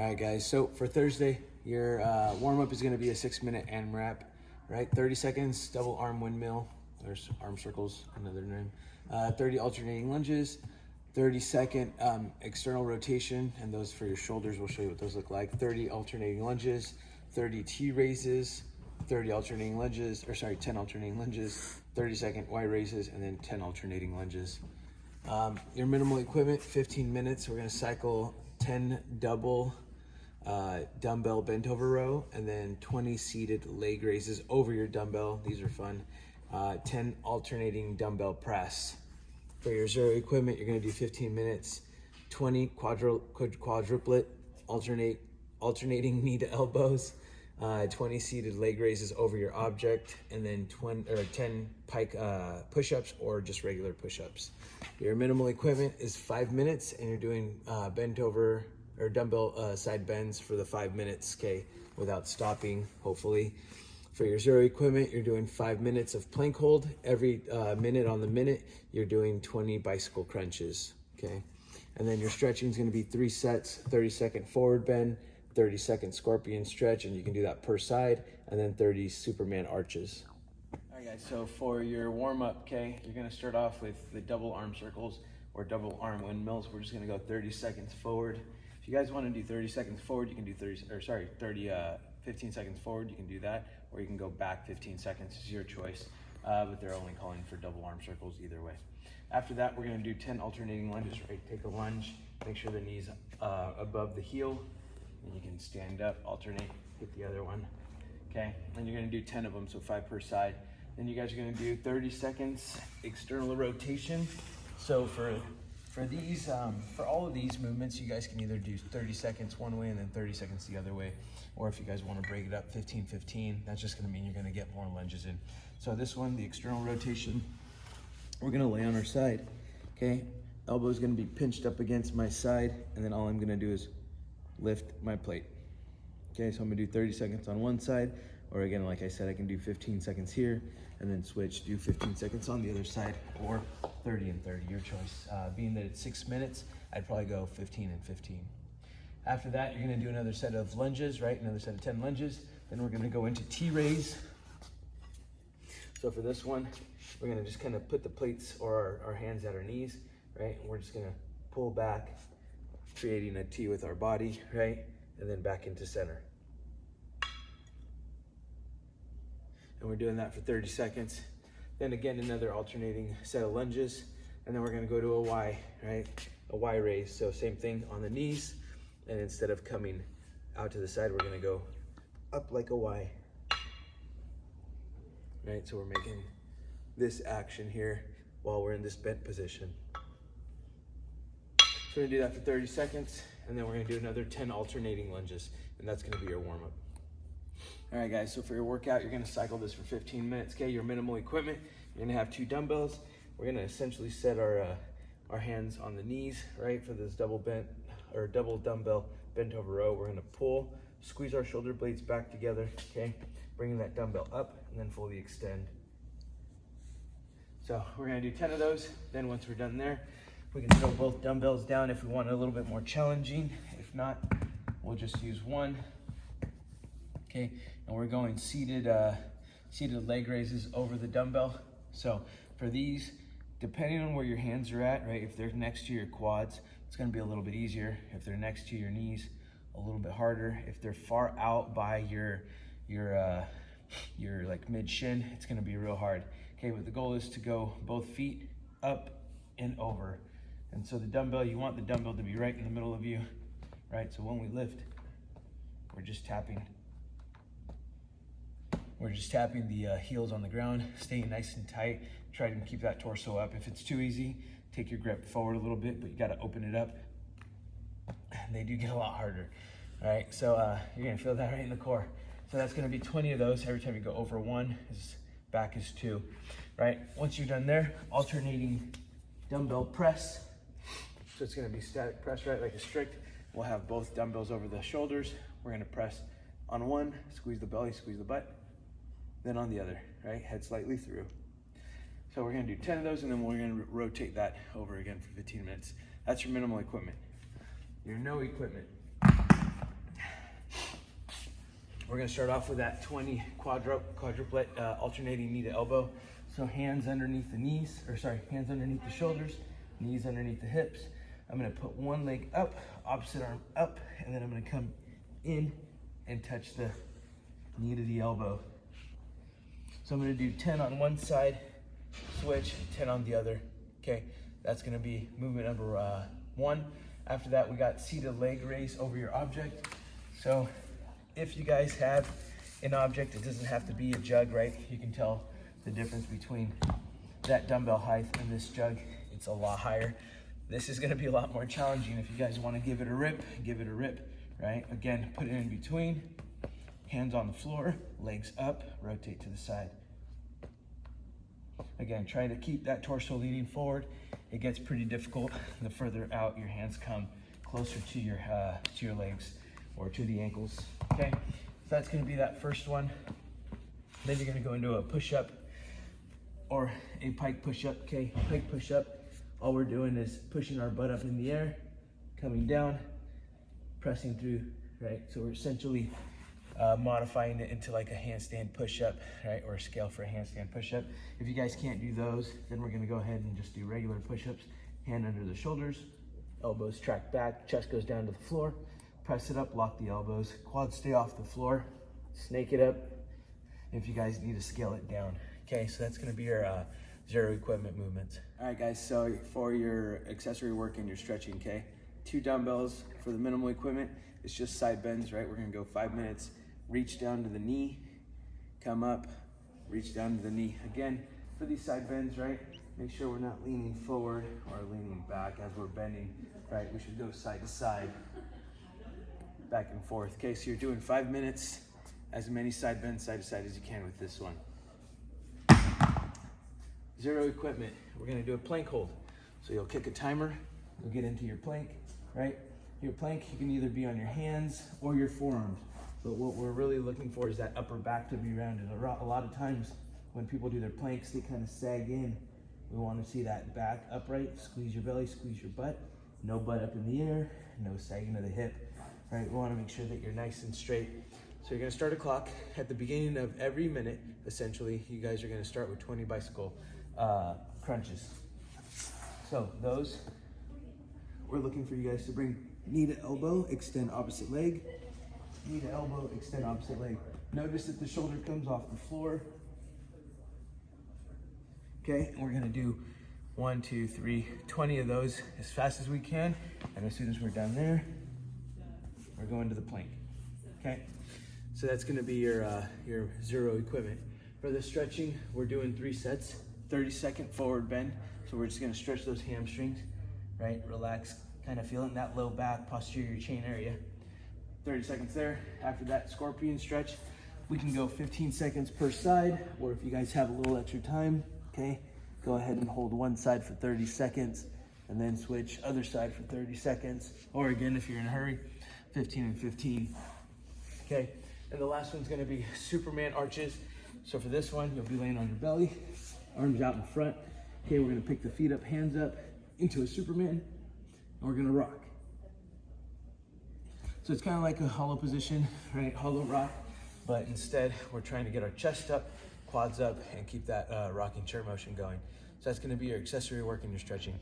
All right, guys, so for Thursday, your warm-up is going to be a 6-minute AMRAP, right? 30 seconds, double arm windmill, there's arm circles, another name. 30 alternating lunges, 30-second external rotation, and those for your shoulders, we'll show you what those look like. 30 alternating lunges, 30 T raises, 30 alternating lunges, 10 alternating lunges, 30-second Y raises, and then 10 alternating lunges. Your minimal equipment, 15 minutes. We're gonna cycle 10 double dumbbell bent over row, and then 20 seated leg raises over your dumbbell. These are fun. 10 alternating dumbbell press. For your zero equipment, you're gonna do 15 minutes, 20 quadruplet alternating knee to elbows, 20 seated leg raises over your object, and then 10 Pike push-ups or just regular push-ups. Your minimal equipment is 5 minutes, and you're doing bent over or dumbbell side bends for the 5 minutes, okay, without stopping, hopefully. For your zero equipment, you're doing 5 minutes of plank hold. Every minute on the minute, you're doing 20 bicycle crunches, okay? And then your stretching is gonna be 3 sets, 30-second forward bend, 30-second scorpion stretch, and you can do that per side, and then 30 Superman arches. All right, guys, so for your warm-up, okay, you're gonna start off with the double arm circles or double arm windmills. We're just gonna go 30 seconds forward. If you guys wanna do 30 seconds forward, you can do 15 seconds forward, you can do that, or you can go back 15 seconds, it's your choice, but they're only calling for double arm circles either way. After that, we're gonna do 10 alternating lunges, right? Take a lunge, make sure the knee's above the heel, and you can stand up, alternate, hit the other one, okay? And you're gonna do 10 of them, so 5 per side. Then you guys are gonna do 30 seconds external rotation. So for these, for all of these movements, you guys can either do 30 seconds one way and then 30 seconds the other way. Or if you guys wanna break it up 15-15, that's just gonna mean you're gonna get more lunges in. So this one, the external rotation, we're gonna lay on our side, okay? Elbow's gonna be pinched up against my side, and then all I'm gonna do is lift my plate. Okay, so I'm gonna do 30 seconds on one side, or again, like I said, I can do 15 seconds here, and then switch, do 15 seconds on the other side, or 30 and 30, your choice. Being that it's 6 minutes, I'd probably go 15 and 15. After that, you're gonna do another set of lunges, right? Another set of 10 lunges. Then we're gonna go into T-raise. So for this one, we're gonna just kind of put the plates or our hands at our knees, right? And we're just gonna pull back, creating a T with our body, right? And then back into center. And we're doing that for 30 seconds. Then again, another alternating set of lunges. And then we're gonna go to a Y, right? A Y raise. So same thing on the knees. And instead of coming out to the side, we're gonna go up like a Y. Right, so we're making this action here while we're in this bent position. So we're gonna do that for 30 seconds, and then we're gonna do another 10 alternating lunges, and that's gonna be your warm-up. All right, guys, so for your workout, you're gonna cycle this for 15 minutes, okay? Your minimal equipment, you're gonna have 2 dumbbells. We're gonna essentially set our hands on the knees, right? For this double dumbbell bent over row, we're gonna pull, squeeze our shoulder blades back together, okay? Bringing that dumbbell up, and then fully extend. So we're gonna do 10 of those. Then once we're done there, we can throw both dumbbells down if we want it a little bit more challenging. If not, we'll just use one. Okay, and we're going seated leg raises over the dumbbell. So for these, depending on where your hands are at, right? If they're next to your quads, it's gonna be a little bit easier. If they're next to your knees, a little bit harder. If they're far out by your like mid shin, it's gonna be real hard. Okay, but the goal is to go both feet up and over. And so the dumbbell, you want the dumbbell to be right in the middle of you, right? So when we lift, we're just tapping the heels on the ground, staying nice and tight. Try to keep that torso up. If it's too easy, take your grip forward a little bit, but you gotta open it up. And they do get a lot harder, all right? So you're gonna feel that right in the core. So that's gonna be 20 of those. Every time you go over 1, back is 2, right? Once you're done there, alternating dumbbell press. So it's gonna be static press, right? Like a strict. We'll have both dumbbells over the shoulders. We're gonna press on one, squeeze the belly, squeeze the butt. Then on the other, right? Head slightly through. So we're gonna do 10 of those, and then we're gonna rotate that over again for 15 minutes. That's your minimal equipment. Your no equipment. We're gonna start off with that 20 quadruplet alternating knee to elbow. So hands underneath the knees, or sorry, hands underneath the shoulders, knees underneath the hips. I'm gonna put one leg up, opposite arm up, and then I'm gonna come in and touch the knee to the elbow. So I'm gonna do 10 on one side, switch, 10 on the other. Okay, that's gonna be movement number 1. After that, we got seated leg raise over your object. So if you guys have an object, it doesn't have to be a jug, right? You can tell the difference between that dumbbell height and this jug. It's a lot higher. This is gonna be a lot more challenging. If you guys wanna give it a rip, right? Again, put it in between, hands on the floor, legs up, rotate to the side. Again, try to keep that torso leaning forward. It gets pretty difficult the further out your hands come closer to your legs or to the ankles. Okay, so that's gonna be that first one. Then you're gonna go into a push-up or a pike push-up. Okay, pike push-up. All we're doing is pushing our butt up in the air, coming down, pressing through, right? So we're essentially modifying it into like a handstand push-up, right? Or a scale for a handstand push-up. If you guys can't do those, then we're gonna go ahead and just do regular push-ups. Hand under the shoulders, elbows track back, chest goes down to the floor, press it up, lock the elbows, quads stay off the floor, snake it up if you guys need to scale it down. Okay, so that's gonna be your zero equipment movements. All right guys, so for your accessory work and your stretching, okay? 2 dumbbells for the minimal equipment. It's just side bends, right? We're gonna go 5 minutes. Reach down to the knee, come up, reach down to the knee. Again, for these side bends, right? Make sure we're not leaning forward or leaning back as we're bending, right? We should go side to side, back and forth. Okay, so you're doing 5 minutes, as many side bends side to side as you can with this one. Zero equipment, we're gonna do a plank hold. So you'll kick a timer, you'll get into your plank, right? Your plank, you can either be on your hands or your forearms. But what we're really looking for is that upper back to be rounded. A lot of times when people do their planks, they kind of sag in. We want to see that back upright, squeeze your belly, squeeze your butt. No butt up in the air, no sagging of the hip, right? We want to make sure that you're nice and straight. So you're gonna start a clock. At the beginning of every minute, essentially, you guys are gonna start with 20 bicycle crunches. So those, we're looking for you guys to bring knee to elbow, extend opposite leg, knee to elbow, extend opposite leg. Notice that the shoulder comes off the floor. Okay, and we're gonna do 1, 2, 3, 20 of those as fast as we can. And as soon as we're done there, we're going to the plank, okay? So that's gonna be your zero equipment. For the stretching, we're doing 3 sets, 30-second forward bend. So we're just gonna stretch those hamstrings, right? Relax, kind of feeling that low back, posterior chain area. 30 seconds there. After that scorpion stretch, we can go 15 seconds per side, or if you guys have a little extra time, okay, go ahead and hold one side for 30 seconds and then switch other side for 30 seconds. Or again, if you're in a hurry, 15 and 15, okay? And the last one's gonna be Superman arches. So for this one, you'll be laying on your belly, arms out in front. Okay, we're gonna pick the feet up, hands up into a Superman, and we're gonna rock. So it's kind of like a hollow position, right? Hollow rock, but instead we're trying to get our chest up, quads up, and keep that rocking chair motion going. So that's gonna be your accessory work and your stretching.